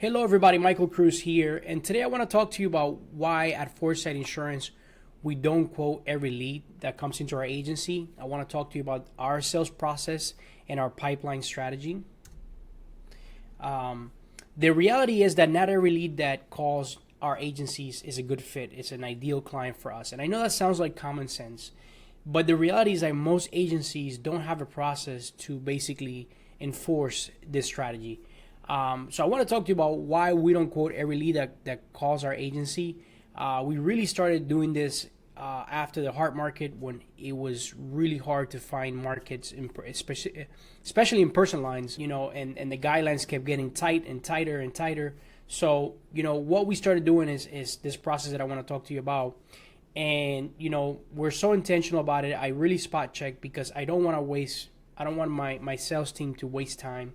Hello, everybody. Michael Cruz here, and today I want to talk to you about why at Foresight Insurance we don't quote every lead that comes into our agency. I want to talk to you about our sales process and our pipeline strategy. The reality is that not every lead that calls our agencies is a good fit. It's an ideal client for us, and I know that sounds like common sense, but the reality is that most agencies don't have a process to basically enforce this strategy. So I want to talk to you about why we don't quote every lead that calls our agency. We really started doing this after the hard market, when it was really hard to find markets, especially in personal lines, and the guidelines kept getting tight and tighter and tighter. So, what we started doing is this process that I want to talk to you about. And, we're so intentional about it. I really spot check because I don't want my sales team to waste time.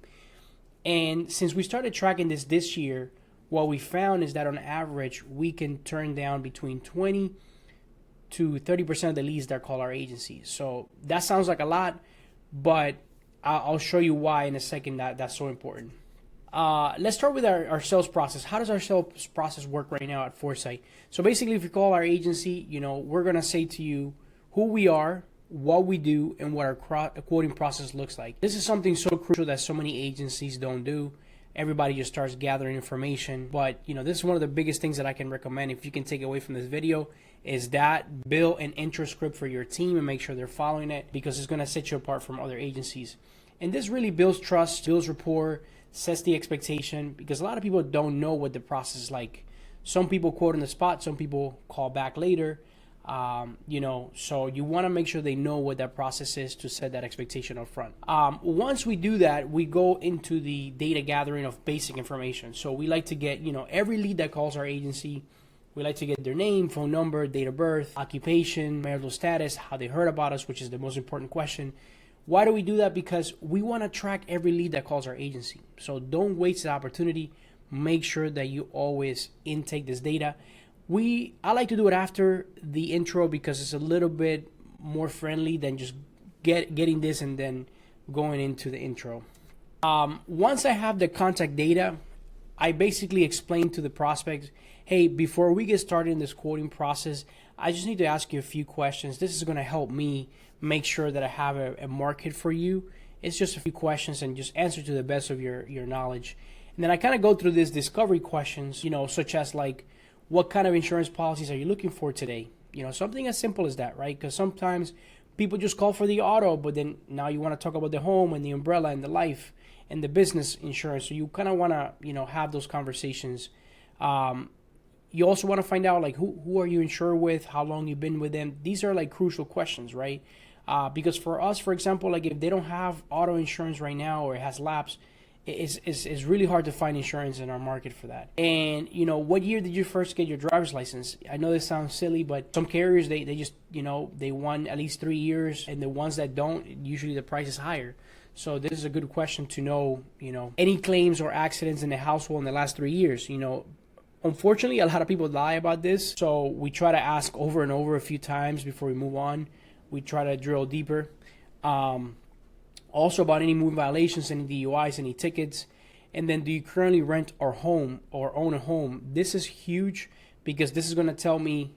And since we started tracking this year, what we found is that on average, we can turn down between 20 to 30% of the leads that call our agencies. So that sounds like a lot, but I'll show you why in a second that's so important. Let's start with our sales process. How does our sales process work right now at Foresight? So basically, if you call our agency, we're going to say to you who we are, what we do, and what our quoting process looks like. This is something so crucial that so many agencies don't do. Everybody just starts gathering information. But, this is one of the biggest things that I can recommend if you can take away from this video is that build an intro script for your team and make sure they're following it, because it's going to set you apart from other agencies. And this really builds trust, builds rapport, sets the expectation, because a lot of people don't know what the process is like. Some people quote on the spot, some people call back later. So you want to make sure they know what that process is to set that expectation up front. Once we do that, we go into the data gathering of basic information. So we like to get, every lead that calls our agency, we like to get their name, phone number, date of birth, occupation, marital status, how they heard about us, which is the most important question. Why do we do that? Because we want to track every lead that calls our agency. So don't waste the opportunity. Make sure that you always intake this data. I like to do it after the intro because it's a little bit more friendly than just getting this and then going into the intro. Once I have the contact data, I basically explain to the prospect, hey, before we get started in this quoting process, I just need to ask you a few questions. This is going to help me make sure that I have a market for you. It's just a few questions and just answer to the best of your knowledge. And then I kind of go through these discovery questions, such as like, what kind of insurance policies are you looking for today? Something as simple as that, right? Because sometimes people just call for the auto, but then now you want to talk about the home and the umbrella and the life and the business insurance. So you kind of want to, have those conversations. You also want to find out like who are you insured with, how long you've been with them. These are like crucial questions, right? Because for us, for example, like if they don't have auto insurance right now or it has lapsed, it's really hard to find insurance in our market for that. And, what year did you first get your driver's license? I know this sounds silly, but some carriers, they just, they want at least 3 years. And the ones that don't, usually the price is higher. So this is a good question to know, any claims or accidents in the household in the last 3 years. Unfortunately, a lot of people lie about this. So we try to ask over and over a few times before we move on. We try to drill deeper. Also about any moving violations, any DUIs, any tickets. And then, do you currently rent or own a home? This is huge because this is going to tell me,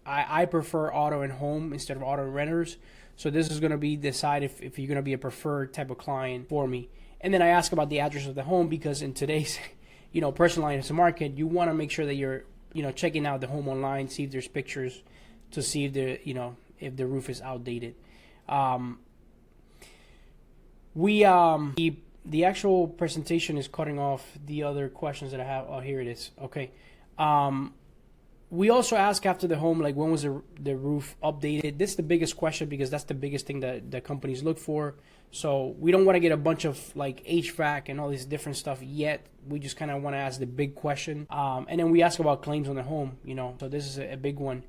I prefer auto and home instead of auto and renters. So this is going to be decide if you're going to be a preferred type of client for me. And then I ask about the address of the home because in today's, personal lines market, you want to make sure that you're, checking out the home online, see if there's pictures to see if if the roof is outdated. The actual presentation is cutting off the other questions that I have. Oh, here it is. Okay. We also ask after the home, like when was the roof updated? This is the biggest question because that's the biggest thing that companies look for. So we don't want to get a bunch of like HVAC and all this different stuff yet. We just kind of want to ask the big question. And then we ask about claims on the home, so this is a big one.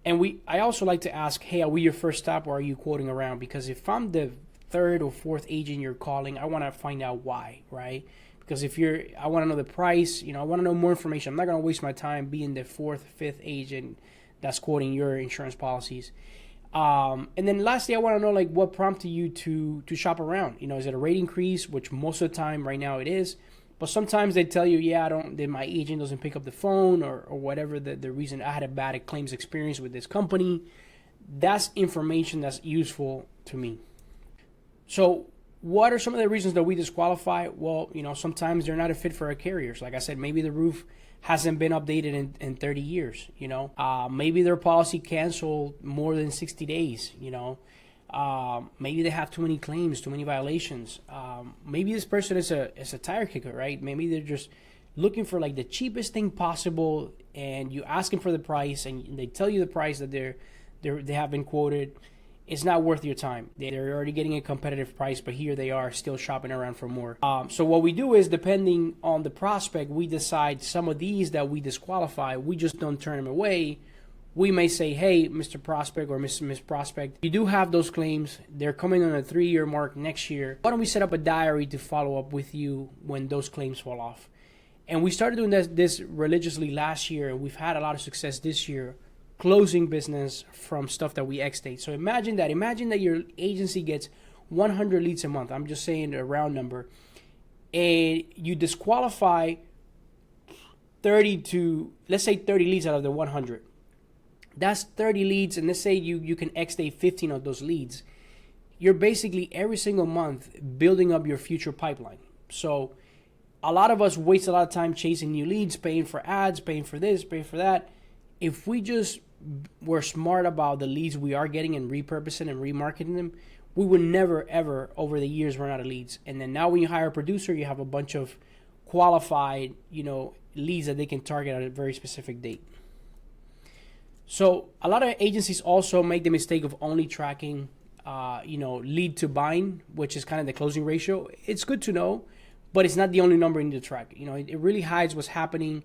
And I also like to ask, hey, are we your first stop or are you quoting around? Because if I'm the third or fourth agent you're calling, I want to find out why, right? Because I want to know the price, I want to know more information. I'm not going to waste my time being the fourth, fifth agent that's quoting your insurance policies. And then lastly, I want to know like what prompted you to shop around. Is it a rate increase, which most of the time right now it is, But sometimes they tell you, yeah, my agent doesn't pick up the phone, or whatever the reason. I had a bad claims experience with this company. That's information that's useful to me. So what are some of the reasons that we disqualify? Well, sometimes they're not a fit for our carriers. Like I said, maybe the roof hasn't been updated in 30 years. Maybe their policy canceled more than 60 days. Maybe they have too many claims, too many violations. Maybe this person is a tire kicker, right? Maybe they're just looking for like the cheapest thing possible, and you ask them for the price, and they tell you the price that they have been quoted. It's not worth your time. They're already getting a competitive price, but here they are still shopping around for more. So what we do is, depending on the prospect, we decide some of these that we disqualify. We just don't turn them away. We may say, hey, Mr. Prospect or Miss Prospect, you do have those claims. They're coming on a 3-year mark next year. Why don't we set up a diary to follow up with you when those claims fall off? And we started doing this religiously last year. We've had a lot of success this year closing business from stuff that we exited. So imagine that your agency gets 100 leads a month. I'm just saying a round number. And you disqualify 30 leads out of the 100. That's 30 leads, and let's say you can exit 15 of those leads. You're basically every single month building up your future pipeline. So a lot of us waste a lot of time chasing new leads, paying for ads, paying for this, paying for that. If we just were smart about the leads we are getting and repurposing and remarketing them, we would never, ever, over the years, run out of leads. And then now when you hire a producer, you have a bunch of qualified, leads that they can target at a very specific date. So a lot of agencies also make the mistake of only tracking, lead to bind, which is kind of the closing ratio. It's good to know, but it's not the only number you need to track. It really hides what's happening.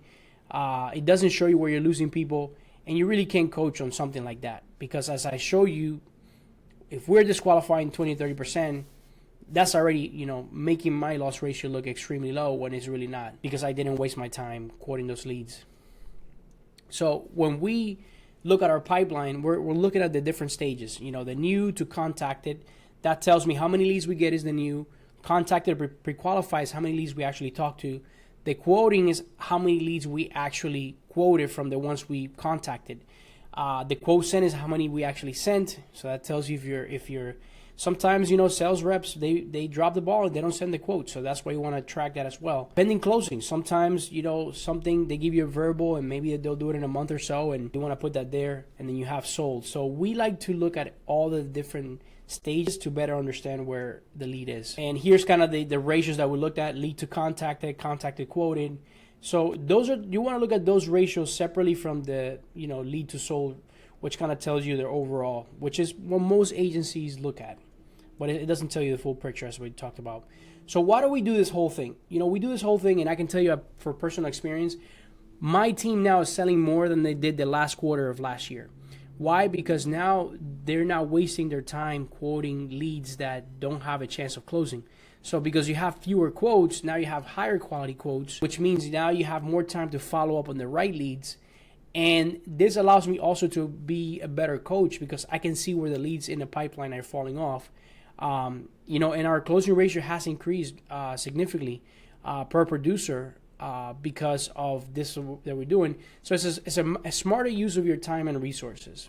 It doesn't show you where you're losing people, and you really can't coach on something like that. Because as I show you, if we're disqualifying 20-30%, that's already, making my loss ratio look extremely low when it's really not, because I didn't waste my time quoting those leads. So when we look at our pipeline, we're looking at the different stages. The new to contacted, that tells me how many leads we get is the new. Contacted pre-qualifies how many leads we actually talk to. The quoting is how many leads we actually quoted from the ones we contacted. The quote sent is how many we actually sent. So that tells you if you're sometimes, sales reps, they drop the ball and they don't send the quote. So that's why you want to track that as well. Pending closing. Sometimes, something, they give you a verbal and maybe they'll do it in a month or so, and you want to put that there, and then you have sold. So we like to look at all the different stages to better understand where the lead is. And here's kind of the ratios that we looked at: lead to contacted, contacted quoted. So you want to look at those ratios separately from the, lead to sold, which kind of tells you their overall, which is what most agencies look at. But it doesn't tell you the full picture, as we talked about. So why do we do this whole thing? We do this whole thing, and I can tell you for personal experience, my team now is selling more than they did the last quarter of last year. Why? Because now they're not wasting their time quoting leads that don't have a chance of closing. So because you have fewer quotes, now you have higher quality quotes, which means now you have more time to follow up on the right leads. And this allows me also to be a better coach, because I can see where the leads in the pipeline are falling off. And our closing ratio has increased significantly per producer because of this that we're doing. So it's a smarter use of your time and resources.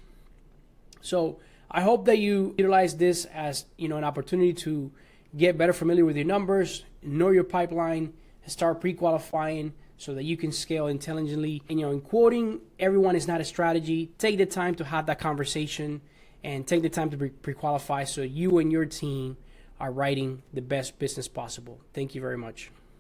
So I hope that you utilize this as an opportunity to get better familiar with your numbers, know your pipeline, start pre-qualifying so that you can scale intelligently. And in quoting, everyone is not a strategy. Take the time to have that conversation and take the time to pre-qualify so you and your team are writing the best business possible. Thank you very much.